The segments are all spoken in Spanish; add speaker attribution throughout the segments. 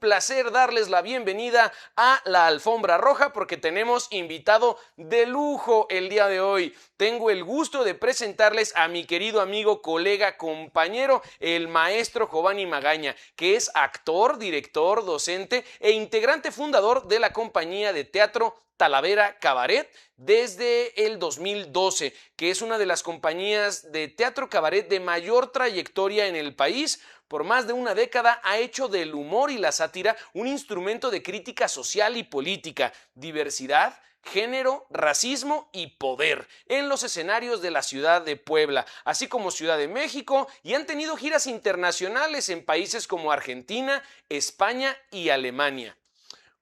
Speaker 1: placer darles la bienvenida a la Alfombra Roja porque tenemos invitado de lujo el día de hoy. Tengo el gusto de presentarles a mi querido amigo, colega, compañero, el maestro Giovanni Magaña, que es actor, director, docente e integrante fundador de la compañía de teatro Talavera Cabaret desde el 2012, que es una de las compañías de teatro cabaret de mayor trayectoria en el país. Por más de una década ha hecho del humor y la sátira un instrumento de crítica social y política, diversidad, género, racismo y poder en los escenarios de la ciudad de Puebla, así como Ciudad de México, y han tenido giras internacionales en países como Argentina, España y Alemania.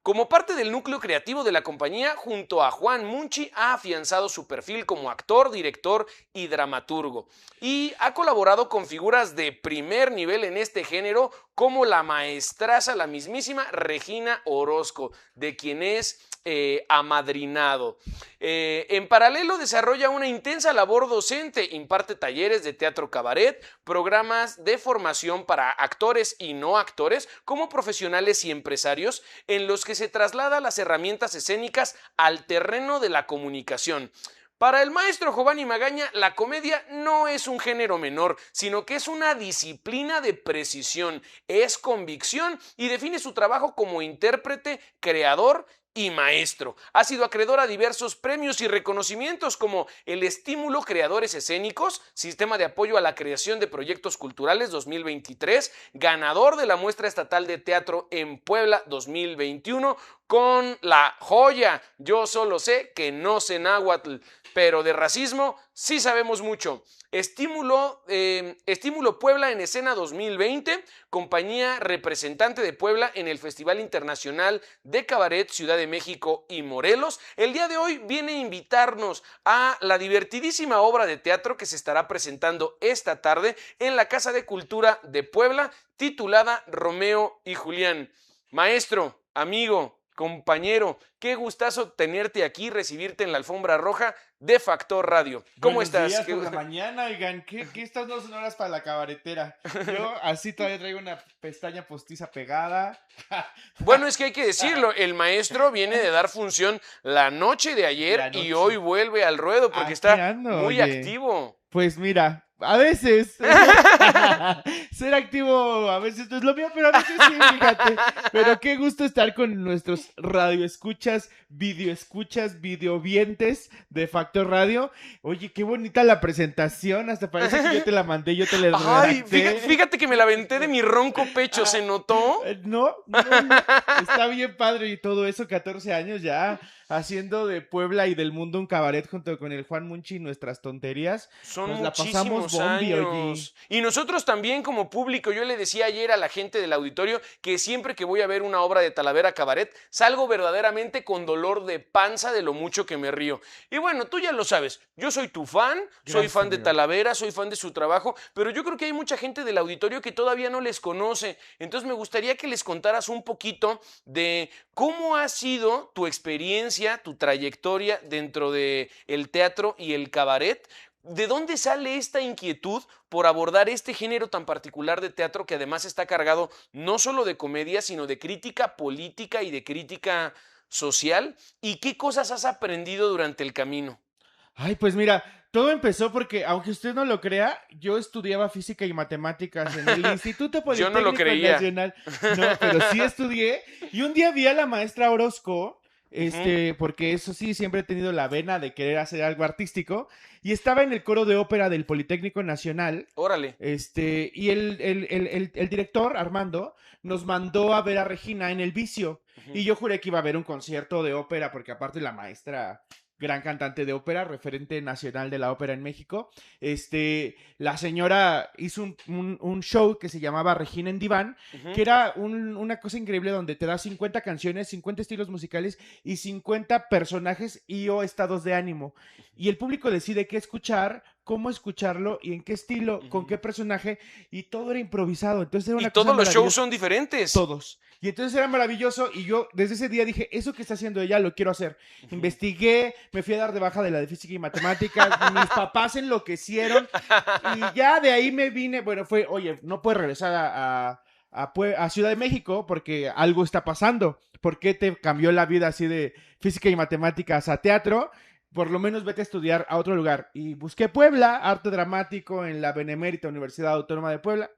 Speaker 1: Como parte del núcleo creativo de la compañía, junto a Juan Munchi, ha afianzado su perfil como actor, director y dramaturgo. Y ha colaborado con figuras de primer nivel en este género, como la maestraza, la mismísima Regina Orozco, de quien es amadrinado. En paralelo desarrolla una intensa labor docente, imparte talleres de teatro cabaret, programas de formación para actores y no actores, como profesionales y empresarios, en los que se traslada las herramientas escénicas al terreno de la comunicación. Para el maestro Giovanni Magaña, la comedia no es un género menor, sino que es una disciplina de precisión, es convicción y define su trabajo como intérprete, creador y maestro. Ha sido acreedor a diversos premios y reconocimientos como el Estímulo Creadores Escénicos, Sistema de Apoyo a la Creación de Proyectos Culturales 2023, ganador de la Muestra Estatal de Teatro en Puebla 2021, con la joya Yo solo sé que no sé náhuatl, pero de racismo sí sabemos mucho. Estímulo Puebla en Escena 2020, compañía representante de Puebla en el Festival Internacional de Cabaret Ciudad de México y Morelos. El día de hoy viene a invitarnos a la divertidísima obra de teatro que se estará presentando esta tarde en la Casa de Cultura de Puebla, titulada Romeo y Julián. Maestro, amigo, compañero, qué gustazo tenerte aquí, recibirte en la Alfombra Roja de Factor Radio. ¿Cómo estás?
Speaker 2: Buenos días por la mañana, oigan, ¿qué estas no son horas para la cabaretera? Yo así todavía traigo una pestaña postiza pegada.
Speaker 1: Bueno, es que hay que decirlo, el maestro viene de dar función la noche de ayer y hoy vuelve al ruedo porque
Speaker 2: Aquí
Speaker 1: está
Speaker 2: ando,
Speaker 1: muy
Speaker 2: oye.
Speaker 1: activo.
Speaker 2: Pues mira, a veces ser activo a veces no es lo mío, pero a veces sí, fíjate. Pero qué gusto estar con nuestros radioescuchas, videovientes de Factor Radio. Oye, qué bonita la presentación, hasta parece que yo te la mandé, yo te la
Speaker 1: Ay,
Speaker 2: redacté.
Speaker 1: fíjate que me la aventé de mi ronco pecho, ¿se notó?
Speaker 2: No, está bien padre y todo eso, 14 años ya haciendo de Puebla y del mundo un cabaret junto con el Juan Munchi y nuestras tonterías.
Speaker 1: Son
Speaker 2: Nos la pasamos
Speaker 1: muchísimos
Speaker 2: bombi,
Speaker 1: años.
Speaker 2: oye.
Speaker 1: Y nosotros también como público, yo le decía ayer a la gente del auditorio que siempre que voy a ver una obra de Talavera Cabaret, salgo verdaderamente con dolor de panza de lo mucho que me río. Y bueno, tú ya lo sabes, yo soy tu fan, soy fan de Talavera, soy fan de su trabajo, pero yo creo que hay mucha gente del auditorio que todavía no les conoce. Entonces me gustaría que les contaras un poquito de cómo ha sido tu experiencia, tu trayectoria dentro del teatro y el cabaret. ¿De dónde sale esta inquietud por abordar este género tan particular de teatro que además está cargado no solo de comedia, sino de crítica política y de crítica social? ¿Y qué cosas has aprendido durante el camino?
Speaker 2: Ay, pues mira, todo empezó porque, aunque usted no lo crea, yo estudiaba física y matemáticas en el Instituto
Speaker 1: Yo no
Speaker 2: Politécnico
Speaker 1: lo creía.
Speaker 2: Nacional. No, pero sí estudié. Y un día vi a la maestra Orozco, porque eso sí, siempre he tenido la vena de querer hacer algo artístico. Y estaba en el coro de ópera del Politécnico Nacional.
Speaker 1: Órale.
Speaker 2: Y el director, Armando, nos mandó a ver a Regina en El Vicio. Y yo juré que iba a haber un concierto de ópera, porque aparte la maestra, gran cantante de ópera, referente nacional de la ópera en México, la señora hizo un show que se llamaba Regina en Diván, que era una cosa increíble donde te da 50 canciones, 50 estilos musicales y 50 personajes o estados de ánimo. Y el público decide qué escuchar, cómo escucharlo y en qué estilo, con qué personaje, y todo era improvisado. Entonces era una cosa
Speaker 1: todos los shows
Speaker 2: maravillosa.
Speaker 1: son diferentes.
Speaker 2: Todos. Y entonces era maravilloso y yo desde ese día dije, eso que está haciendo ella lo quiero hacer. Investigué, me fui a dar de baja de la de física y matemáticas, mis papás enloquecieron y ya de ahí me vine, bueno, oye, no puedes regresar a Ciudad de México porque algo está pasando. ¿Por qué te cambió la vida así de física y matemáticas a teatro? Por lo menos vete a estudiar a otro lugar. Y busqué Puebla, arte dramático en la Benemérita Universidad Autónoma de Puebla.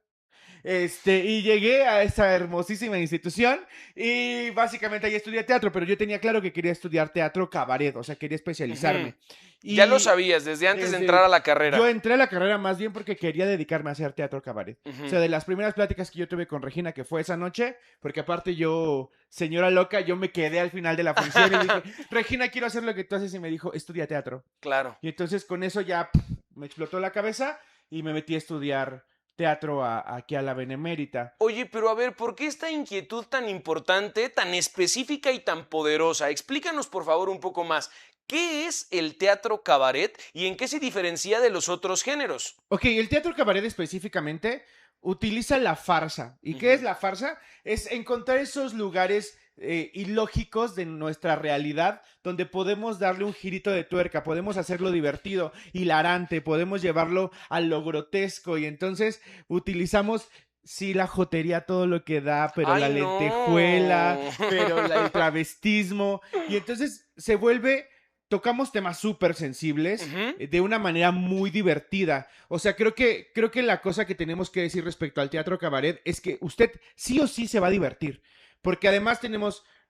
Speaker 2: Y llegué a esa hermosísima institución y básicamente ahí estudié teatro, pero yo tenía claro que quería estudiar teatro cabaret, o sea, quería especializarme.
Speaker 1: Ujú.
Speaker 2: Y
Speaker 1: Ya lo sabías desde antes de entrar a la carrera.
Speaker 2: yo entré a la carrera más bien porque quería dedicarme a hacer teatro cabaret. O sea, de las primeras pláticas que yo tuve con Regina, que fue esa noche, porque aparte yo, señora loca, yo me quedé al final de la función y dije, Regina, quiero hacer lo que tú haces, y me dijo, estudia teatro.
Speaker 1: Claro.
Speaker 2: Y entonces con eso ya me explotó la cabeza y me metí a estudiar teatro aquí a la Benemérita.
Speaker 1: Oye, pero a ver, ¿por qué esta inquietud tan importante, tan específica y tan poderosa? Explícanos por favor un poco más. ¿Qué es el teatro cabaret y en qué se diferencia de los otros géneros?
Speaker 2: Ok, el teatro cabaret específicamente utiliza la farsa. ¿Y qué es la farsa? Es encontrar esos lugares ilógicos de nuestra realidad donde podemos darle un girito de tuerca, podemos hacerlo divertido, hilarante, podemos llevarlo a lo grotesco y entonces utilizamos... Sí, la jotería, todo lo que da, pero
Speaker 1: ¡Ay,
Speaker 2: la
Speaker 1: no!
Speaker 2: lentejuela, pero el travestismo. Y entonces se vuelve, tocamos temas súper sensibles
Speaker 1: Ujú.
Speaker 2: de una manera muy divertida. O sea, creo que la cosa que tenemos que decir respecto al teatro cabaret es que usted sí o sí se va a divertir. Porque además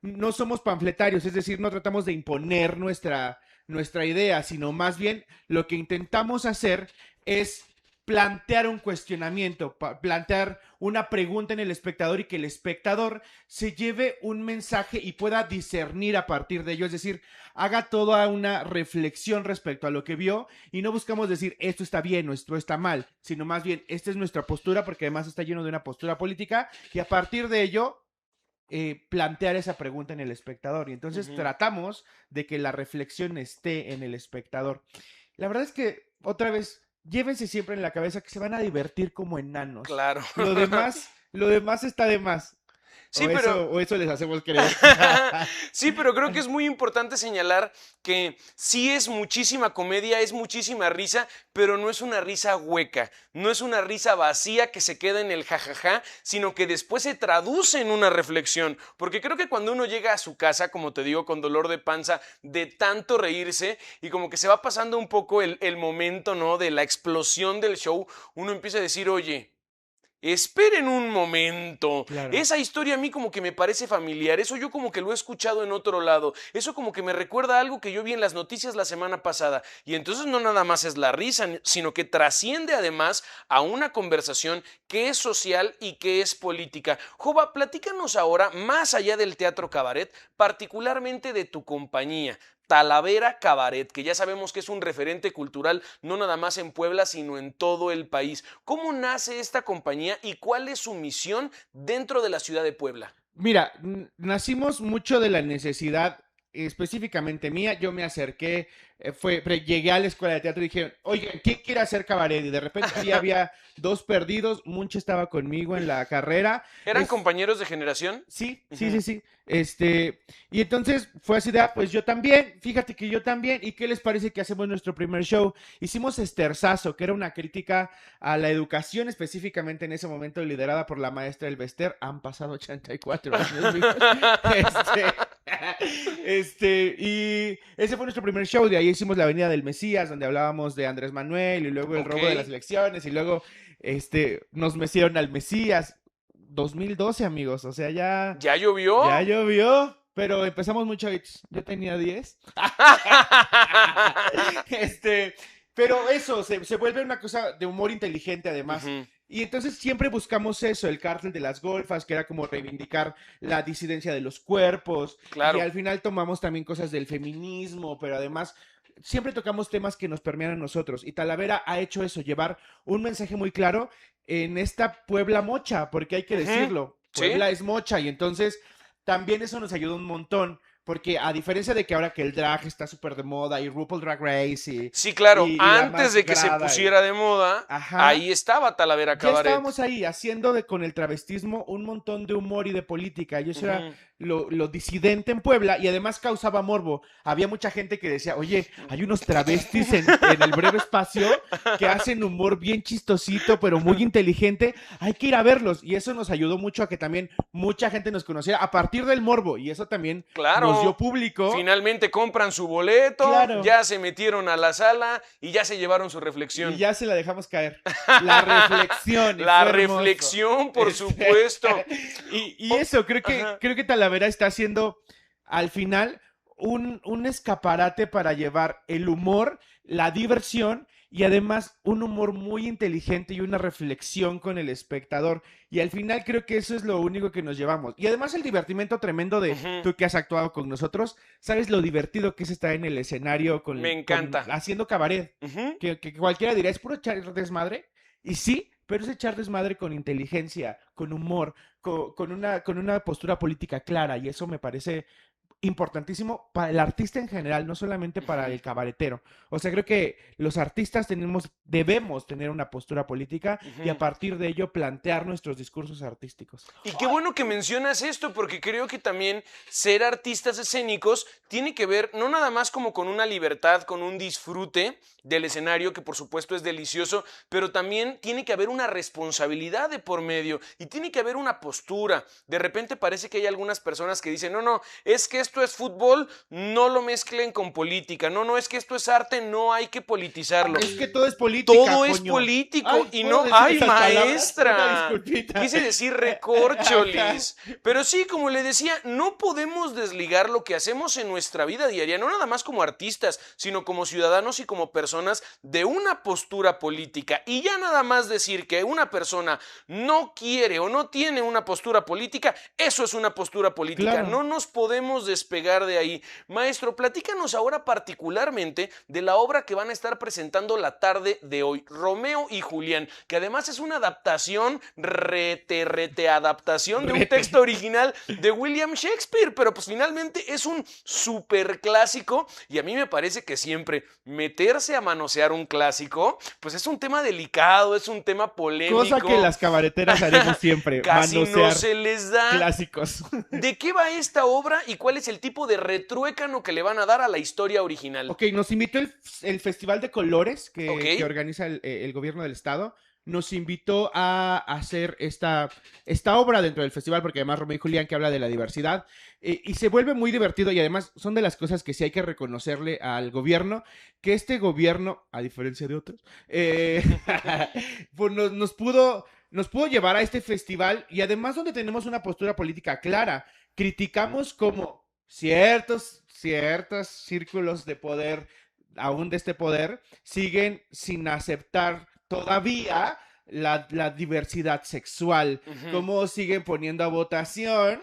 Speaker 2: no somos panfletarios, es decir, no tratamos de imponer nuestra idea, sino más bien lo que intentamos hacer es plantear un cuestionamiento, plantear una pregunta en el espectador y que el espectador se lleve un mensaje y pueda discernir a partir de ello, es decir, haga toda una reflexión respecto a lo que vio y no buscamos decir esto está bien o esto está mal, sino más bien esta es nuestra postura porque además está lleno de una postura política y a partir de ello plantear esa pregunta en el espectador y entonces tratamos de que la reflexión esté en el espectador. La verdad es que otra vez llévense siempre en la cabeza que se van a divertir como enanos.
Speaker 1: Claro.
Speaker 2: Lo demás está de más.
Speaker 1: Sí, pero...
Speaker 2: O eso les hacemos creer.
Speaker 1: Sí, pero creo que es muy importante señalar que sí es muchísima comedia, es muchísima risa, pero no es una risa hueca, no es una risa vacía que se queda en el jajaja, sino que después se traduce en una reflexión. Porque creo que cuando uno llega a su casa, como te digo, con dolor de panza, de tanto reírse y como que se va pasando un poco el momento, ¿no? De la explosión del show, uno empieza a decir, oye, esperen un momento.
Speaker 2: Claro.
Speaker 1: Esa historia a mí como que me parece familiar. Eso yo como que lo he escuchado en otro lado. Eso como que me recuerda a algo que yo vi en las noticias la semana pasada. Y entonces no nada más es la risa, sino que trasciende además a una conversación que es social y que es política. Jova, platícanos ahora, más allá del teatro cabaret, particularmente de tu compañía. Talavera Cabaret, que ya sabemos que es un referente cultural no nada más en Puebla, sino en todo el país. ¿Cómo nace esta compañía y cuál es su misión dentro de la ciudad de Puebla?
Speaker 2: Mira, nacimos mucho de la necesidad específicamente mía. Yo me acerqué, llegué a la escuela de teatro y dije, oigan, ¿quién quiere hacer cabaret? Y de repente ahí había dos perdidos, Munch estaba conmigo en la carrera.
Speaker 1: ¿Eran compañeros de generación?
Speaker 2: Sí. Y entonces fue así de, pues yo también, fíjate que yo también, ¿y qué les parece que hacemos nuestro primer show? Hicimos Esterzazo, que era una crítica a la educación, específicamente en ese momento liderada por la maestra Elvester. Han pasado 84 años, y ese fue nuestro primer show, de ahí hicimos La Avenida del Mesías, donde hablábamos de Andrés Manuel, y luego el robo de las elecciones, y luego nos mecieron al Mesías. 2012, amigos, o sea, ya...
Speaker 1: ¿Ya llovió?
Speaker 2: Ya llovió, pero empezamos muy chavitos. Yo tenía 10. Pero eso, se vuelve una cosa de humor inteligente además. Y entonces siempre buscamos eso, el cártel de las golfas, que era como reivindicar la disidencia de los cuerpos.
Speaker 1: Claro.
Speaker 2: Y al final tomamos también cosas del feminismo, pero además siempre tocamos temas que nos permean a nosotros. Y Talavera ha hecho eso, llevar un mensaje muy claro en esta Puebla mocha, porque hay que decirlo. Puebla es mocha y entonces también eso nos ayuda un montón, Porque a diferencia de que ahora que el drag está súper de moda y RuPaul Drag Race
Speaker 1: Sí, claro,
Speaker 2: y la
Speaker 1: antes de que se
Speaker 2: mascarada
Speaker 1: pusiera de moda,
Speaker 2: Ajá.
Speaker 1: ahí estaba Talavera
Speaker 2: Ya
Speaker 1: Cabaret.
Speaker 2: estábamos ahí haciendo con el travestismo un montón de humor y de política. Y eso era lo disidente en Puebla y además causaba morbo. Había mucha gente que decía, oye, hay unos travestis en el breve espacio que hacen humor bien chistosito, pero muy inteligente. Hay que ir a verlos. Y eso nos ayudó mucho a que también mucha gente nos conociera a partir del morbo. Y eso también
Speaker 1: Claro.
Speaker 2: nos dio público.
Speaker 1: Finalmente compran su boleto,
Speaker 2: Claro.
Speaker 1: ya se metieron a la sala y ya se llevaron su reflexión.
Speaker 2: Y ya se la dejamos caer. La reflexión.
Speaker 1: La reflexión, por supuesto.
Speaker 2: Y eso, creo que Talavera está haciendo al final un escaparate para llevar el humor, la diversión y además un humor muy inteligente y una reflexión con el espectador. Y al final creo que eso es lo único que nos llevamos. Y además el divertimento tremendo de tú que has actuado con nosotros, sabes lo divertido que es estar en el escenario
Speaker 1: Me encanta.
Speaker 2: haciendo cabaret. Que cualquiera dirá, es puro echar desmadre. Y sí, pero es echar desmadre con inteligencia, con humor, con una postura política clara. Y eso me parece importantísimo para el artista en general, no solamente para el cabaretero. O sea, creo que los artistas debemos tener una postura política y a partir de ello plantear nuestros discursos artísticos.
Speaker 1: Y qué bueno que mencionas esto, porque creo que también ser artistas escénicos tiene que ver no nada más como con una libertad, con un disfrute del escenario, que por supuesto es delicioso, pero también tiene que haber una responsabilidad de por medio y tiene que haber una postura. De repente parece que hay algunas personas que dicen, no, es que esto es fútbol, no lo mezclen con política, no, es que esto es arte, no hay que politizarlo.
Speaker 2: Es que todo es política,
Speaker 1: todo es político y no hay maestra. Quise decir recorcholis. Pero sí, como le decía, no podemos desligar lo que hacemos en nuestra vida diaria, no nada más como artistas, sino como ciudadanos y como personas de una postura política. Y ya nada más decir que una persona no quiere o no tiene una postura política, eso es una postura política. Claro. No nos podemos despegar de ahí. Maestro, platícanos ahora particularmente de la obra que van a estar presentando la tarde de hoy, Romeo y Julián, que además es una adaptación, adaptación de un texto original de William Shakespeare, pero pues finalmente es un súper clásico y a mí me parece que siempre meterse a manosear un clásico, pues es un tema delicado, es un tema polémico.
Speaker 2: Cosa que las cabareteras haremos siempre,
Speaker 1: casi no se les da.
Speaker 2: Clásicos.
Speaker 1: ¿De qué va esta obra y cuál es el tipo de retruécano que le van a dar a la historia original?
Speaker 2: Ok, nos invitó el Festival de Colores que organiza el gobierno del estado. Nos invitó a hacer esta obra dentro del festival, porque además Romeo y Julián, que habla de la diversidad, y se vuelve muy divertido, y además son de las cosas que sí hay que reconocerle al gobierno, que este gobierno, a diferencia de otros, pues nos pudo llevar a este festival, y además donde tenemos una postura política clara. Criticamos como ciertos círculos de poder, aún de este poder, siguen sin aceptar todavía la diversidad sexual, cómo siguen poniendo a votación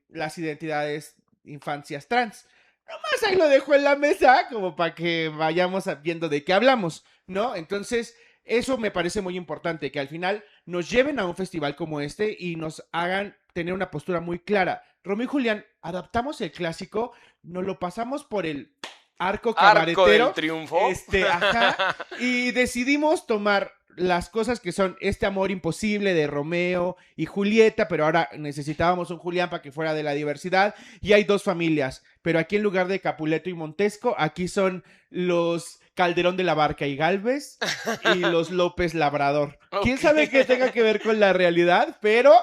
Speaker 2: las identidades infancias trans. Nomás ahí lo dejo en la mesa como para que vayamos viendo de qué hablamos, ¿no? Entonces, eso me parece muy importante, que al final nos lleven a un festival como este y nos hagan tener una postura muy clara. Romeo y Julián, adaptamos el clásico, nos lo pasamos por el arco cabaretero.
Speaker 1: Arco del triunfo.
Speaker 2: Y decidimos tomar las cosas que son este amor imposible de Romeo y Julieta, pero ahora necesitábamos un Julián para que fuera de la diversidad, y hay dos familias, pero aquí en lugar de Capuleto y Montesco, aquí son los Calderón de la Barca y Gálvez y los López Labrador. ¿Quién sabe qué tenga que ver con la realidad? Pero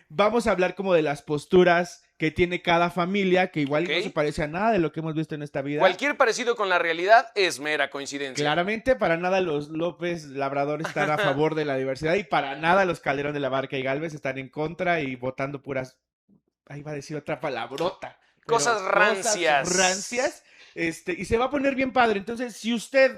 Speaker 2: vamos a hablar como de las posturas que tiene cada familia, que igual no se parece a nada de lo que hemos visto en esta vida.
Speaker 1: Cualquier parecido con la realidad es mera coincidencia.
Speaker 2: Claramente, para nada los López Labrador están a favor de la diversidad y para nada los Calderón de la Barca y Gálvez están en contra y votando puras... Ahí va a decir otra palabrota.
Speaker 1: Cosas rancias.
Speaker 2: Y se va a poner bien padre. Entonces, si usted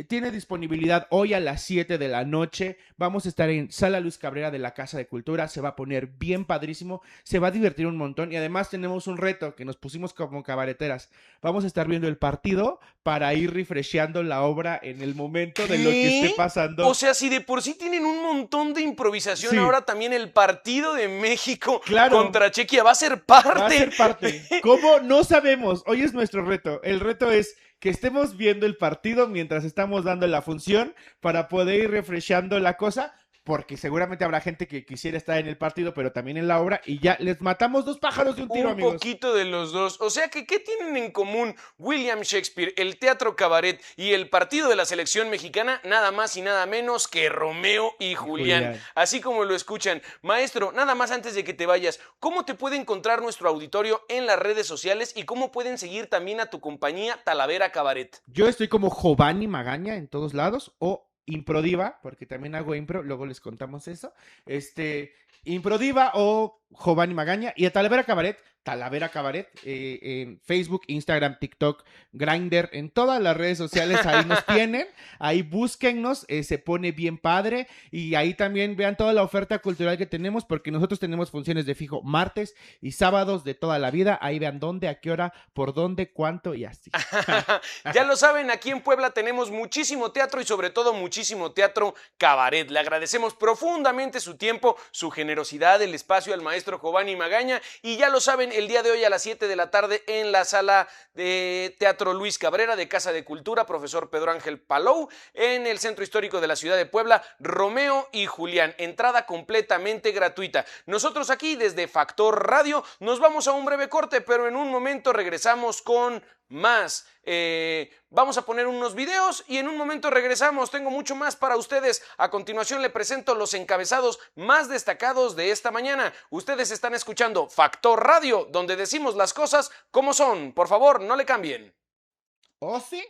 Speaker 2: tiene disponibilidad hoy a las 7 de la noche. Vamos a estar en Sala Luis Cabrera de la Casa de Cultura. Se va a poner bien padrísimo. Se va a divertir un montón. Y además tenemos un reto que nos pusimos como cabareteras. Vamos a estar viendo el partido para ir refresheando la obra en el momento de lo que esté pasando.
Speaker 1: O sea, si de por sí tienen un montón de improvisación,
Speaker 2: Sí.
Speaker 1: ahora también el partido de México
Speaker 2: Claro.
Speaker 1: contra Chequia va a ser parte.
Speaker 2: Va a ser parte. ¿Cómo? No sabemos. Hoy es nuestro reto. El reto es que estemos viendo el partido mientras estamos dando la función para poder ir refrescando la cosa, porque seguramente habrá gente que quisiera estar en el partido, pero también en la obra, y ya les matamos 2 pájaros de un tiro, amigos.
Speaker 1: Un poquito de los dos. O sea que, ¿qué tienen en común William Shakespeare, el teatro cabaret y el partido de la selección mexicana? Nada más y nada menos que Romeo y Julián. Así como lo escuchan. Maestro, nada más antes de que te vayas, ¿cómo te puede encontrar nuestro auditorio en las redes sociales y cómo pueden seguir también a tu compañía Talavera Cabaret?
Speaker 2: Yo estoy como Giovanni Magaña en todos lados, o Improdiva, porque también hago impro, luego les contamos eso. Improdiva o Giovanni Magaña, y a Talavera Cabaret, en Facebook, Instagram, TikTok, Grindr, en todas las redes sociales, ahí nos tienen, ahí búsquennos, se pone bien padre, y ahí también vean toda la oferta cultural que tenemos, porque nosotros tenemos funciones de fijo martes y sábados de toda la vida, ahí vean dónde, a qué hora, por dónde, cuánto y así.
Speaker 1: Ya lo saben, aquí en Puebla tenemos muchísimo teatro y sobre todo muchísimo teatro cabaret. Le agradecemos profundamente su tiempo, su generosidad, el espacio al maestro Giovanni Magaña, y ya lo saben, el día de hoy a las 7 de la tarde en la sala de Teatro Luis Cabrera de Casa de Cultura, profesor Pedro Ángel Palou, en el Centro Histórico de la Ciudad de Puebla, Romeo y Julián, entrada completamente gratuita. Nosotros aquí desde Factor Radio nos vamos a un breve corte, pero en un momento regresamos con más. Vamos a poner unos videos y en un momento regresamos. Tengo mucho más para ustedes. A continuación le presento los encabezados más destacados de esta mañana. Ustedes están escuchando Factor Radio, donde decimos las cosas como son. Por favor, no le cambien.
Speaker 2: ¿Oh, sí?